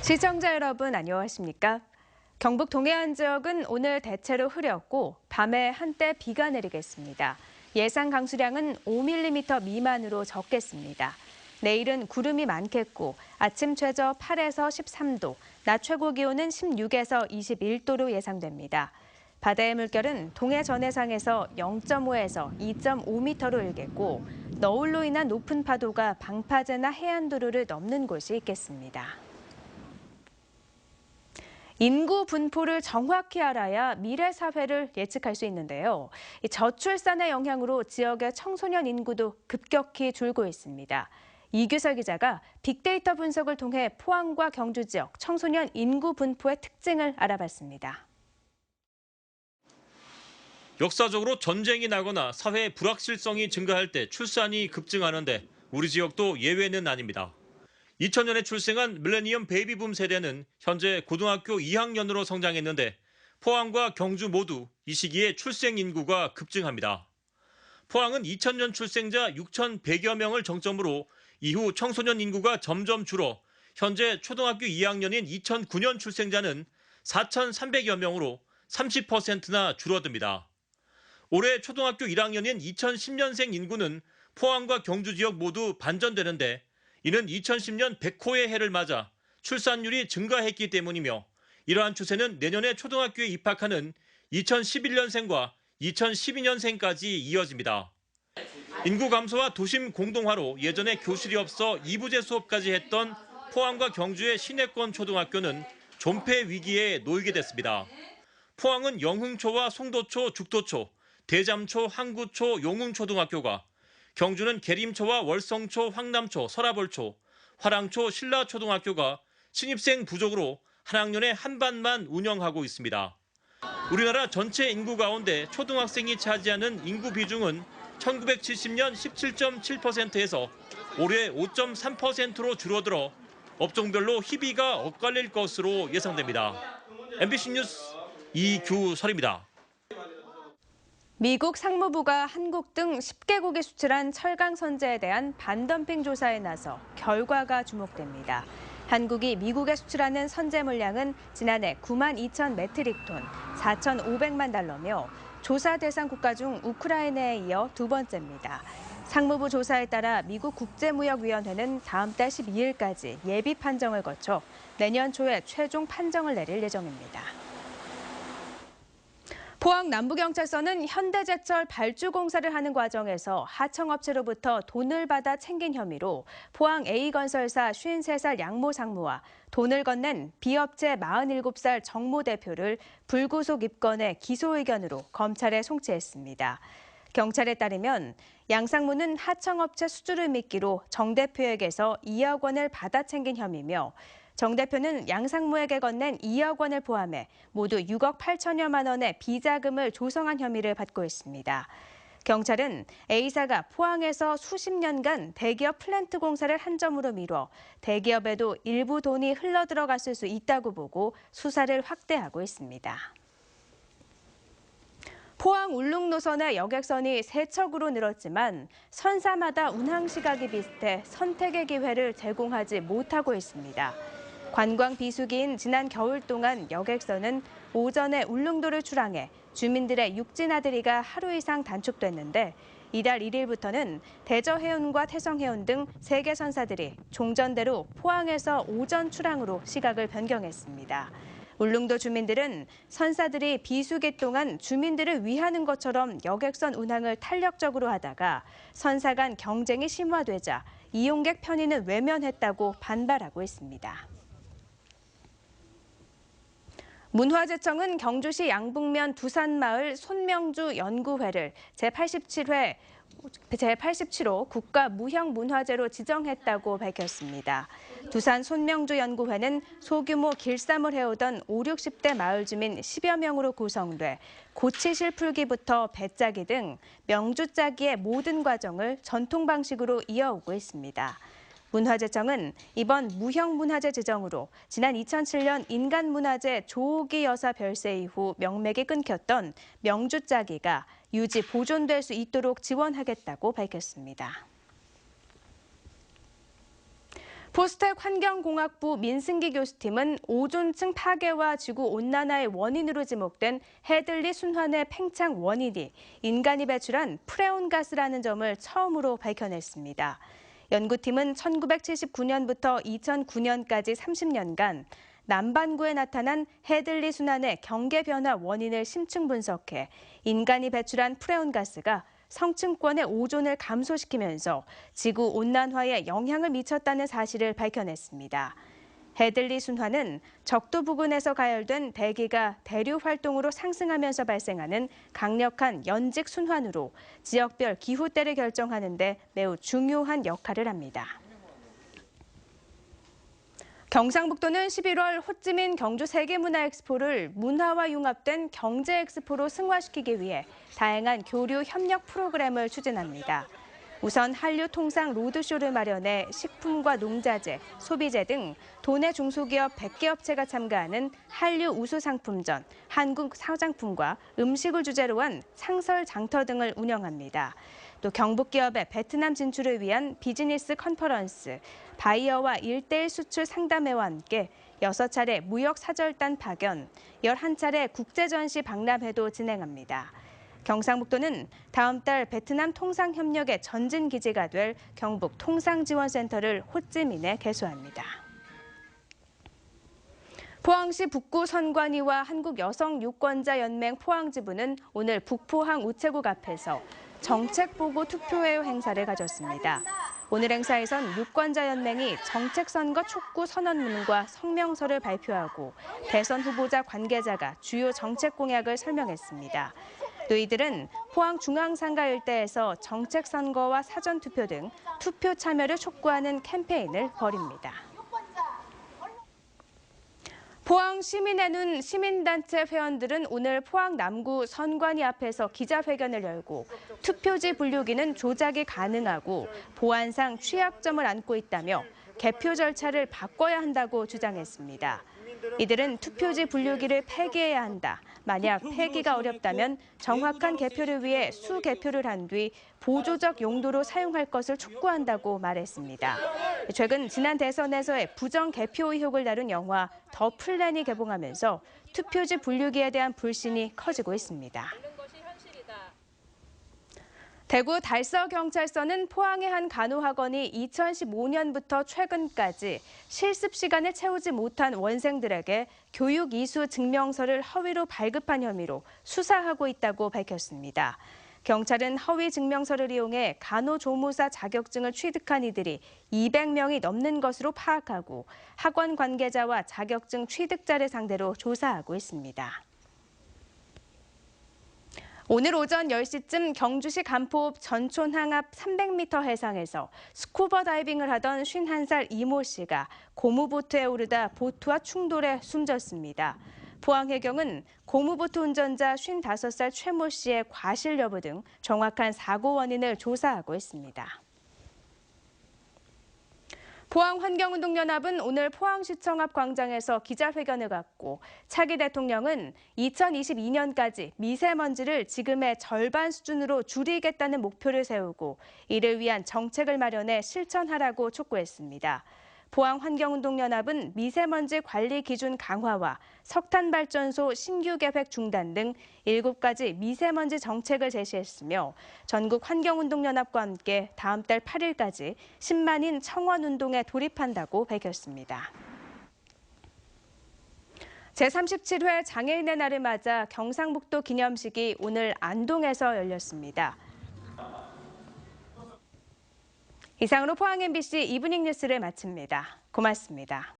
시청자 여러분 안녕하십니까? 경북 동해안 지역은 오늘 대체로 흐렸고 밤에 한때 비가 내리겠습니다. 예상 강수량은 5mm 미만으로 적겠습니다. 내일은 구름이 많겠고 아침 최저 8에서 13도, 낮 최고 기온은 16에서 21도로 예상됩니다. 바다의 물결은 동해 전해상에서 0.5에서 2.5m로 일겠고 너울로 인한 높은 파도가 방파제나 해안도로를 넘는 곳이 있겠습니다. 인구 분포를 정확히 알아야 미래 사회를 예측할 수 있는데요. 저출산의 영향으로 지역의 청소년 인구도 급격히 줄고 있습니다. 이규설 기자가 빅데이터 분석을 통해 포항과 경주 지역 청소년 인구 분포의 특징을 알아봤습니다. 역사적으로 전쟁이 나거나 사회 불확실성이 증가할 때 출산이 급증하는데 우리 지역도 예외는 아닙니다. 2000년에 출생한 밀레니엄 베이비붐 세대는 현재 고등학교 2학년으로 성장했는데 포항과 경주 모두 이 시기에 출생 인구가 급증합니다. 포항은 2000년 출생자 6,100여 명을 정점으로 이후 청소년 인구가 점점 줄어 현재 초등학교 2학년인 2009년 출생자는 4,300여 명으로 30%나 줄어듭니다. 올해 초등학교 1학년인 2010년생 인구는 포항과 경주 지역 모두 반전되는데 이는 2010년 100호의 해를 맞아 출산율이 증가했기 때문이며 이러한 추세는 내년에 초등학교에 입학하는 2011년생과 2012년생까지 이어집니다. 인구 감소와 도심 공동화로 예전에 교실이 없어 2부제 수업까지 했던 포항과 경주의 시내권 초등학교는 존폐 위기에 놓이게 됐습니다. 포항은 영흥초와 송도초, 죽도초, 대잠초, 항구초, 용흥초등학교가 경주는 계림초와 월성초, 황남초, 서라벌초, 화랑초, 신라초등학교가 신입생 부족으로 한 학년에 한 반만 운영하고 있습니다. 우리나라 전체 인구 가운데 초등학생이 차지하는 인구 비중은 1970년 17.7%에서 올해 5.3%로 줄어들어 업종별로 희비가 엇갈릴 것으로 예상됩니다. MBC 뉴스 이규설입니다. 미국 상무부가 한국 등 10개국이 수출한 철강 선제에 대한 반덤핑 조사에 나서 결과가 주목됩니다. 한국이 미국에 수출하는 선제 물량은 지난해 9만 2천 메트릭톤, 4,500만 달러며 조사 대상 국가 중 우크라이나에 이어 두 번째입니다. 상무부 조사에 따라 미국 국제무역위원회는 다음 달 12일까지 예비 판정을 거쳐 내년 초에 최종 판정을 내릴 예정입니다. 포항 남부경찰서는 현대제철 발주 공사를 하는 과정에서 하청업체로부터 돈을 받아 챙긴 혐의로 포항 A건설사 53살 양모 상무와 돈을 건넨 B업체 47살 정모 대표를 불구속 입건해 기소 의견으로 검찰에 송치했습니다. 경찰에 따르면 양 상무는 하청업체 수주를 미끼로 정 대표에게서 2억 원을 받아 챙긴 혐의며 정 대표는 양 상무에게 건넨 2억 원을 포함해 모두 6억 8천여만 원의 비자금을 조성한 혐의를 받고 있습니다. 경찰은 A사가 포항에서 수십 년간 대기업 플랜트 공사를 한 점으로 미뤄 대기업에도 일부 돈이 흘러들어갔을 수 있다고 보고 수사를 확대하고 있습니다. 포항 울릉 노선의 여객선이 세 척으로 늘었지만 선사마다 운항 시각이 비슷해 선택의 기회를 제공하지 못하고 있습니다. 관광 비수기인 지난 겨울 동안 여객선은 오전에 울릉도를 출항해 주민들의 육지나들이가 하루 이상 단축됐는데 이달 1일부터는 대저해운과 태성해운 등 3개 선사들이 종전대로 포항에서 오전 출항으로 시각을 변경했습니다. 울릉도 주민들은 선사들이 비수기 동안 주민들을 위하는 것처럼 여객선 운항을 탄력적으로 하다가 선사 간 경쟁이 심화되자 이용객 편의는 외면했다고 반발하고 있습니다. 문화재청은 경주시 양북면 두산마을 손명주 연구회를 제87호 국가무형문화재로 지정했다고 밝혔습니다. 두산 손명주 연구회는 소규모 길쌈을 해오던 5, 60대 마을 주민 10여 명으로 구성돼 고치실 풀기부터 배짜기 등 명주 짜기의 모든 과정을 전통 방식으로 이어오고 있습니다. 문화재청은 이번 무형문화재 지정으로 지난 2007년 인간문화재 조옥이 여사 별세 이후 명맥이 끊겼던 명주짜기가 유지 보존될 수 있도록 지원하겠다고 밝혔습니다. 포스텍 환경공학부 민승기 교수팀은 오존층 파괴와 지구온난화의 원인으로 지목된 해들리 순환의 팽창 원인이 인간이 배출한 프레온가스라는 점을 처음으로 밝혀냈습니다. 연구팀은 1979년부터 2009년까지 30년간 남반구에 나타난 해들리 순환의 경계 변화 원인을 심층 분석해 인간이 배출한 프레온가스가 성층권의 오존을 감소시키면서 지구 온난화에 영향을 미쳤다는 사실을 밝혀냈습니다. 해들리 순환은 적도 부근에서 가열된 대기가 대류 활동으로 상승하면서 발생하는 강력한 연직 순환으로 지역별 기후대를 결정하는 데 매우 중요한 역할을 합니다. 경상북도는 11월 호찌민 경주 세계문화엑스포를 문화와 융합된 경제엑스포로 승화시키기 위해 다양한 교류 협력 프로그램을 추진합니다. 우선 한류 통상 로드쇼를 마련해 식품과 농자재, 소비재 등 도내 중소기업 100개 업체가 참가하는 한류 우수상품전, 한국 사장품과 음식을 주제로 한 상설 장터 등을 운영합니다. 또 경북기업의 베트남 진출을 위한 비즈니스 컨퍼런스, 바이어와 1:1 수출 상담회와 함께 6차례 무역 사절단 파견, 11차례 국제전시 박람회도 진행합니다. 경상북도는 다음 달 베트남 통상협력의 전진기지가 될 경북 통상지원센터를 호찌민에 개소합니다. 포항시 북구 선관위와 한국여성유권자연맹 포항지부는 오늘 북포항 우체국 앞에서 정책보고 투표회 행사를 가졌습니다. 오늘 행사에선 유권자연맹이 정책선거 촉구 선언문과 성명서를 발표하고 대선 후보자 관계자가 주요 정책 공약을 설명했습니다. 또 이들은 포항 중앙상가 일대에서 정책선거와 사전투표 등 투표 참여를 촉구하는 캠페인을 벌입니다. 포항 시민의 눈 시민단체 회원들은 오늘 포항 남구 선관위 앞에서 기자회견을 열고 투표지 분류기는 조작이 가능하고 보안상 취약점을 안고 있다며 개표 절차를 바꿔야 한다고 주장했습니다. 이들은 투표지 분류기를 폐기해야 한다. 만약 폐기가 어렵다면 정확한 개표를 위해 수개표를 한 뒤 보조적 용도로 사용할 것을 촉구한다고 말했습니다. 최근 지난 대선에서의 부정 개표 의혹을 다룬 영화 더 플랜이 개봉하면서 투표지 분류기에 대한 불신이 커지고 있습니다. 대구 달서경찰서는 포항의 한 간호학원이 2015년부터 최근까지 실습 시간을 채우지 못한 원생들에게 교육 이수 증명서를 허위로 발급한 혐의로 수사하고 있다고 밝혔습니다. 경찰은 허위 증명서를 이용해 간호조무사 자격증을 취득한 이들이 200명이 넘는 것으로 파악하고 학원 관계자와 자격증 취득자를 상대로 조사하고 있습니다. 오늘 오전 10시쯤 경주시 간포읍 전촌항 앞 300m 해상에서 스쿠버 다이빙을 하던 51살 이모 씨가 고무보트에 오르다 보트와 충돌해 숨졌습니다. 포항해경은 고무보트 운전자 55살 최모 씨의 과실 여부 등 정확한 사고 원인을 조사하고 있습니다. 포항환경운동연합은 오늘 포항시청 앞 광장에서 기자회견을 갖고 차기 대통령은 2022년까지 미세먼지를 지금의 절반 수준으로 줄이겠다는 목표를 세우고 이를 위한 정책을 마련해 실천하라고 촉구했습니다. 포항환경운동연합은 미세먼지 관리 기준 강화와 석탄발전소 신규 계획 중단 등 7가지 미세먼지 정책을 제시했으며 전국 환경운동연합과 함께 다음 달 8일까지 10만인 청원운동에 돌입한다고 밝혔습니다. 제37회 장애인의 날을 맞아 경상북도 기념식이 오늘 안동에서 열렸습니다. 이상으로 포항 MBC 이브닝 뉴스를 마칩니다. 고맙습니다.